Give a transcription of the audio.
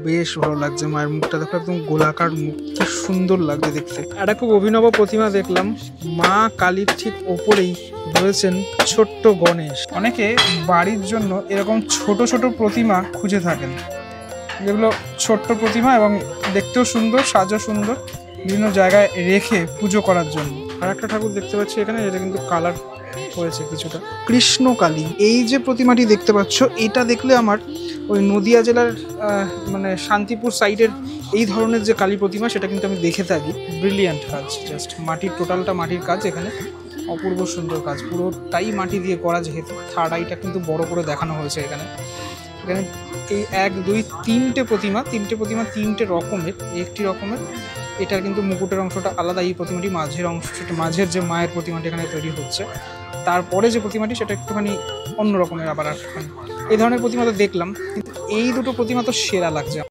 বেশ ভালো লাগছে। মায়ের মুখটা দেখো, একদম গোলাকার মুখ, কি সুন্দর লাগছে দেখতে। একটা খুব অভিনব প্রতিমা দেখলাম, মা কালীর ঠিক ওপরেই রয়েছেন ছোট্ট গণেশ। অনেকে বাড়ির জন্য এরকম ছোট ছোট প্রতিমা খুঁজে থাকেন, যেগুলো ছোট্ট প্রতিমা এবং দেখতেও সুন্দর, সাজও সুন্দর, বিভিন্ন জায়গায় রেখে পুজো করার জন্য। আর একটা ঠাকুর দেখতে পাচ্ছি এখানে, এটা কিন্তু কালার হয়েছে কিছুটা, কৃষ্ণ কালী। এই যে প্রতিমাটি দেখতে পাচ্ছ, এটা দেখলে আমার ওই নদিয়া জেলার মানে শান্তিপুর সাইডের এই ধরনের যে কালী প্রতিমা, সেটা কিন্তু আমি দেখে থাকি। ব্রিলিয়ান্ট কাজ, জাস্ট মাটির, টোটালটা মাটির কাজ এখানে, অপূর্ব সুন্দর কাজ, পুরোটাই মাটি দিয়ে করা, যেহেতু থার্ড আইটা কিন্তু বড় করে দেখানো হয়েছে এখানে। এখানে এই 1 2 3টে প্রতিমা, তিনটে রকমের, একটি রকমের। এটার কিন্তু মুকুটের অংশটা আলাদা, এই প্রতিমাটি মাঝের অংশটা, মাঝের যে মায়ের প্রতিমাটি এখানে তৈরি হচ্ছে, তারপরে যে প্রতিমাটি সেটা একটুখানি অন্য রকমের, আবার একটুখানি এই ধরনের প্রতিমা তো দেখলাম, কিন্তু এই দুটো প্রতিমা তো সেরা লাগছে।